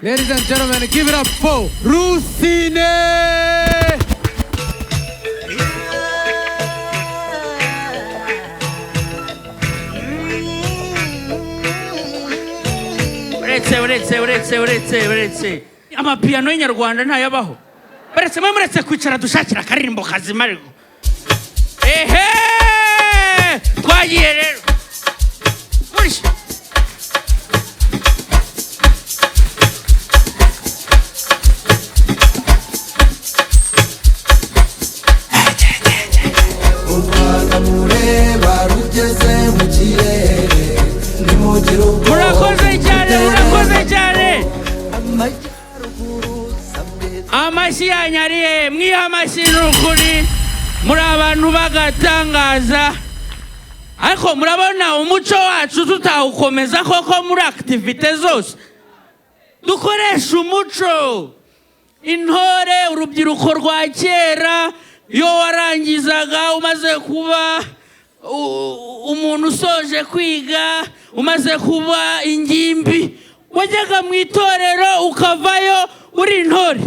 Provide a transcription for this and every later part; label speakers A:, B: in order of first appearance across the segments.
A: Ladies and gentlemen, give it up for Rusine!
B: uretse amapiano y'Inyarwanda ntayabaho muretse kwicara dushakira akaririmbo kazima ariko twagiye rero murakoze cyane amashyi yanyariye mwiha amashyi n'ukuri muri abantu bagatangaza ariko murabona umuco wacu tutawukomeza koko muri activite zose dukoresha umuco intore urubyiruko rwa kera iyo warangizaga umaze kuba umuntu usoje kwiga umaze kuba ingimbi wajyaga mu itorero ukavayo uri intore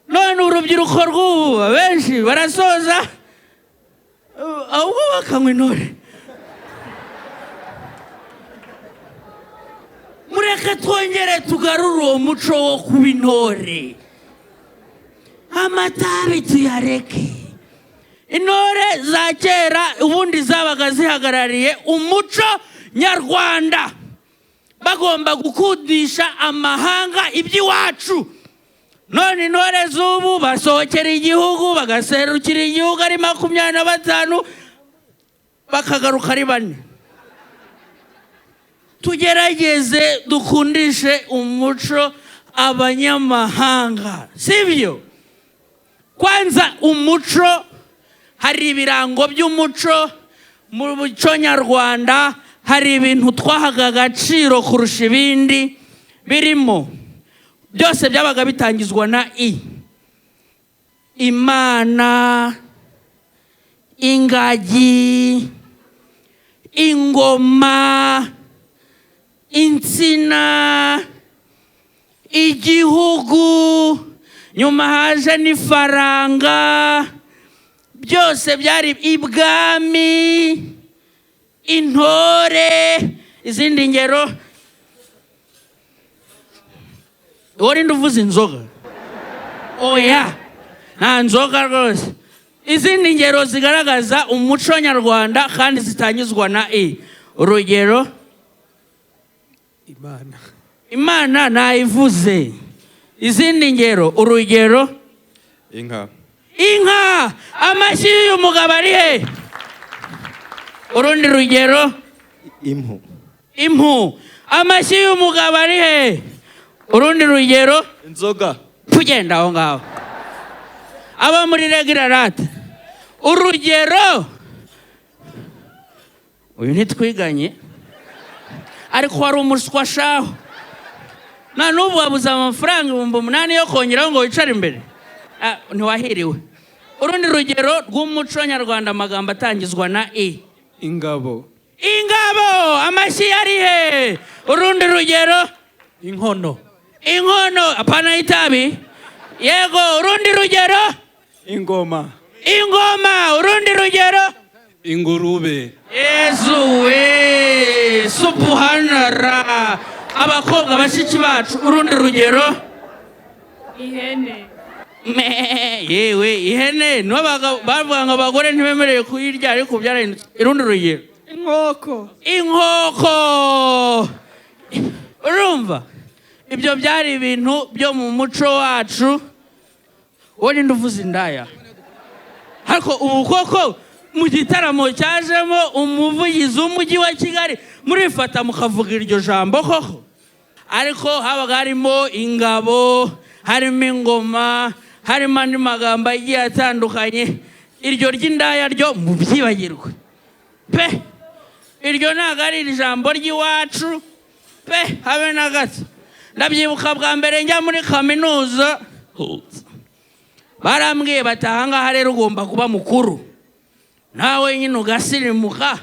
B: none urubyiruko rw'ubu benshi barasoza ahubwo bakanywa intore mureke twongere tugarure uwo muco wo kuba intore amatabi tuyareke intore za kera ubundi zabaga zihagarariye umuco nyarwanda bagomba gukundisha amahanga iby'iwacu none intore z'ubu basohokera igihugu bagaserukira igihugu ari 25 bakagaruka ari 4 tugerageze dukundishe umuco abanyamahanga sibyo kwanza umuco hari ibirango by'umuco mu muco nyarwanda hari ibintu twahaga agaciro kurusha ibindi birimo byose byabaga bitangizwa na Imana ingagi ingoma insina igihugu nyuma haje n'ifaranga byose byari ibwami intore izindi ngero uri nduvuze inzoga oya nta nzoga rwose izindi ngero zigaragaza umuco nyarwanda kandi zitangizwa na urugero Imana nayivuze izindi ngero urugero
C: inka amashyi
B: y'umugabo ari he urundi rugero impu amashyi y'umugabo ari he urundi rugero
C: inzoga
B: tugenda aho ngaho aba muri regirarate urugero uyu ntitwiganye ariko wari umuswa shaho na n'ubu wabuze amafaranga 8,000 yo kongeraho ngo wicare imbere ntiwahiriwe urundi rugero rw'umuco nyarwanda amagambo atangizwa na
C: ingabo
B: amashyi ari he urundi rugero
C: inkono
B: apana itabi yego urundi rugero
C: ingoma
B: urundi rugero
C: ingurube
B: Yesu we subhanallah abakobwa bashiki bacu urundi rugero
D: ihene
B: yewe ihene bavuga ngo abagore ntibemerewe kuyirya ariko byarahindutse irundi rugero inkoko urumva ibyo byari ibintu byo mu muco wacu wowe nduvuze indaya ariko ubu koko mu gitaramo cyajemo umuvugizi w'umujyi wa Kigali murifata mukavuga iryo jambo koko ariko habaga harimo ingabo harimo ingoma harimo andi magambo agiye atandukanye iryo ry'indaya ryo mu byibagirwe pe iryo ntabwo ari ijambo ry'iwacu pe habe na gato ndabyibuka bwa mbere njya muri kaminuza barambwiye bati ahangaha rero ugomba kuba mukuru nawe nyine ugasirimuka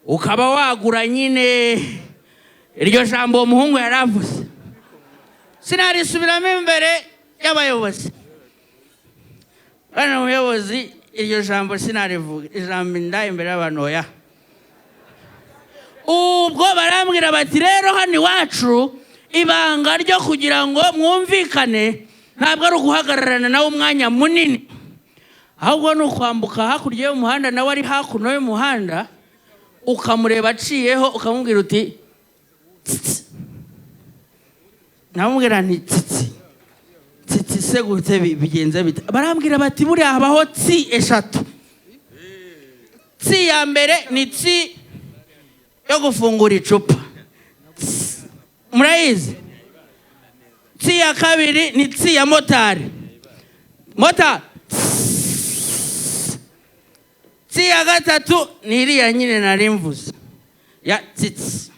B: ukaba wagura nyine iryo jambo umuhungu yaravuze sinarisubiramo imbere y'abayobozi bana umuyobozi iryo jambo sinarivuga ijambo ndaye imbere y'abantu oya ubwo barambwira bati rero hano iwacu ibanga ryo kugira ngo mwumvikane ntabwo ari uguhagararana nawe umwanya munini ahubwo ni ukwambuka hakurya y'umuhanda nawe ari hakuno y'umuhanda ukamureba aciyeho ukamubwira uti namubwira nti tsi se gute bigenze bite barambwira bati buriya habaho tsi eshatu tsi ya mbere ni tsi yo gufungura icupa murayizi tsi ya kabiri ni tsi ya motari tsi ya gatatu ni iriya nyine nari mvuze ya tsitsi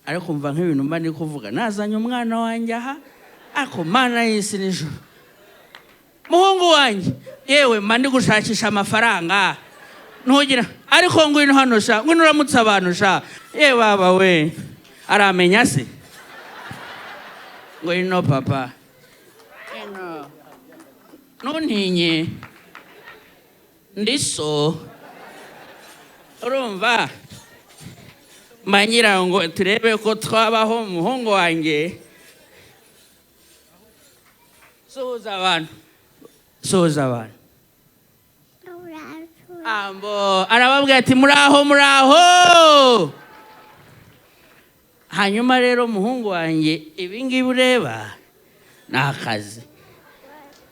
B: ariko mva nk'ibintu mba ndi kuvuga nazanye umwana wanjye aha ako mana y'isi n'ijoro muhungu wanjye yewe mba ndi gushakisha amafaranga ntugira ariko ngwino hano sha ngwino uramutse abantu sha yewe baba we aramenya se ngwino papa ntuntinye ndiso urumva manyira ngo turebe ko twabaho umuhungu wanjye suhuza abantu ambo arababwira ati muraho hanyuma rero umuhungu wanjye ibingibi ureba ni akazi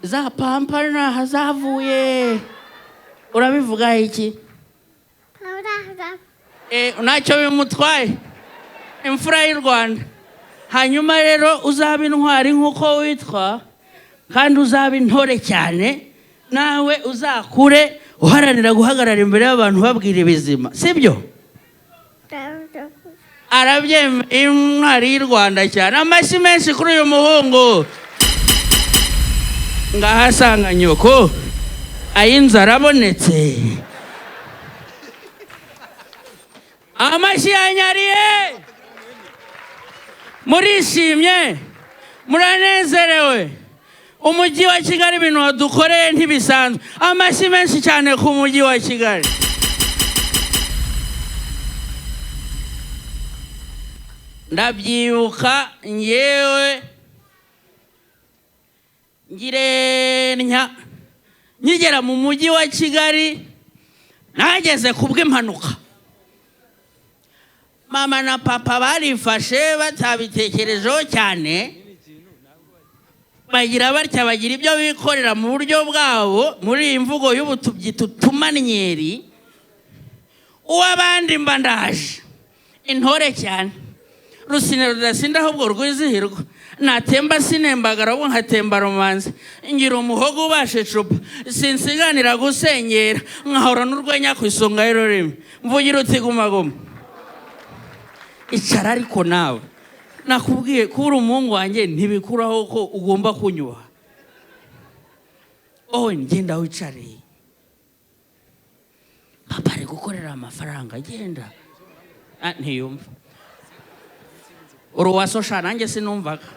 B: za pampa naho zavuye urabivuga iki ntacyo bimutwaye imfura y'u Rwanda hanyuma rero uzaba intwari nk'uko witwa kandi uzaba intore cyane nawe uzakure uharanira guhagarara imbere y'abantu babwira ibizima sibyo arabyemera intwari y'u Rwanda cyane amashyi menshi kuri uyu muhungu ngahasanga nyoko ay'inzara abonetse amashyi yanyariye murishimye muranezerewe umujyi wa Kigali ibintu wadukoreye ntibisanzwe amashyi menshi cyane ku mujyi wa Kigali ndabyibuka ngewe nkigera mu mujyi wa Kigali nageze kubw'impanuka mama na papa barifashe batabitekerejeho cyane bagira batya bagira ibyo bikorera mu buryo bwabo muri iyi mvugo y'ubutubyita utumanyeri uw'abandi mba ndaje intore cyane rusine rudasinda ahubwo rwizihirwa natemba sinembagara ahubwo nkatemba romanze ngira umuhogo ubashe cupa sinsiganira gusenyera nkahora n'urwenya ku isonga y'ururimi mvugira uti gumaguma icara ariko nawe nakubwiye kubura umuhungu wanjye ntibikuraho ko ugomba kunyuha ngenda wicare papa ari gukorera amafaranga genda ntiyumva uruwasosha nanjye sinumvaga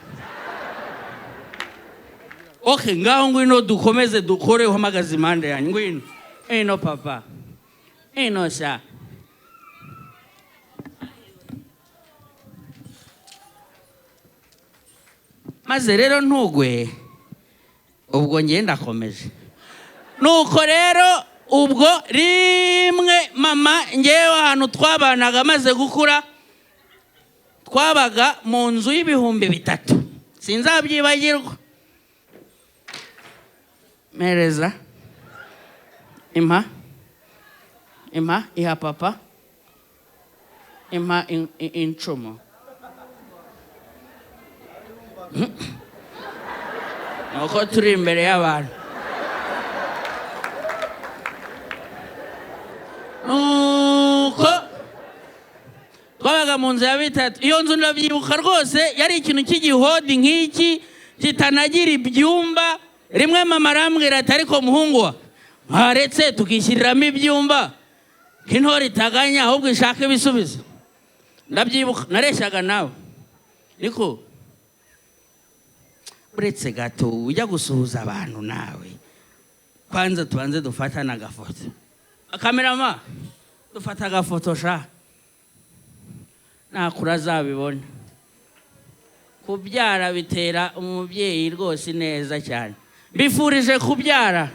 B: ngaho ngwino dukomeze dukore uhamagaze impande yanjye ngwino papa sha maze rero ntugwe ubwo ngenda akomeje nuko rero ubwo rimwe mama ngewe ahantu twabanaga maze gukura twabaga mu nzu y'ibihumbi 3 sinzabyibagirwa mereza impa iha papa impa incumu nuko turi imbere y'abantu nuko twabaga mu nzu ya 3 iyo nzu ndabyibuka rwose yari ikintu cy'igihodi nk'iki kitanagira ibyumba. Rimwe mama arambwira ati ariko muhungu mwaretse tukishyiriramo ibyumba nk'intore itaganya ahubwo ishaka ibisubizo. Ndabyibuka nareshyaga nawe niko uretse gato ujya gusuhuza abantu nawe kwanza tubanze dufatana agafoto. Kamerama dufata agafoto sha nakura zabibona. Kubyara bitera umubyeyi rwose neza cyane. Bifurije kubyara,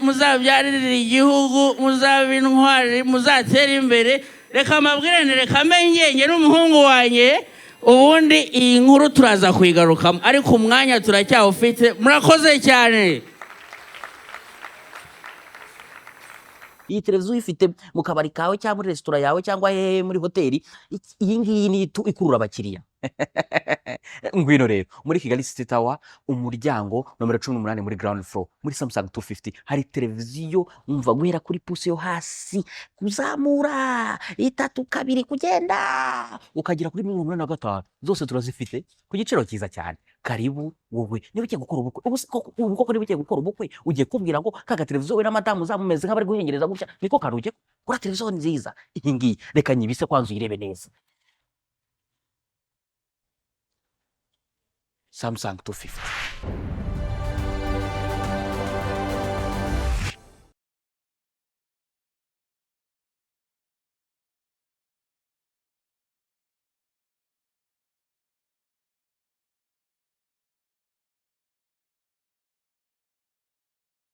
B: muzabyarire igihugu, muzabe intwari, muzatera imbere. Reka mabwirane, reka mengenge n'umuhungu wanjye, ubundi iyi nkuru turaza kuyigarukamo, ariko umwanya turacyawufite. Murakoze cyane.
E: Iyi televiziyo uyifite mu kabari kawe cyangwa muri resitora yawe cyangwa muri hoteli, iyi ngiyi ni ikurura abakiriya. Ngwino rero muri Kigali City Tower, umuryango nomero 18 muri ground floor muri Samsung 250 hari televiziyo umva guhera kuri pusi yo hasi kuzamura 3 kugenda ukagira kuri 85 zose turazifite ku giciro cyiza cyane. Karibu wowe niba ugiye gukora ubukwe, ubukwe niba ugiye gukora ubukwe ugiye kubwira ngo kaga televiziyo we na madamu zamumeze nk'abari guhengereza gutya, niko karuge kora televiziyo nziza iyi ngiyi. Reka nyibise kwanza uyirebe neza. Samsung 250.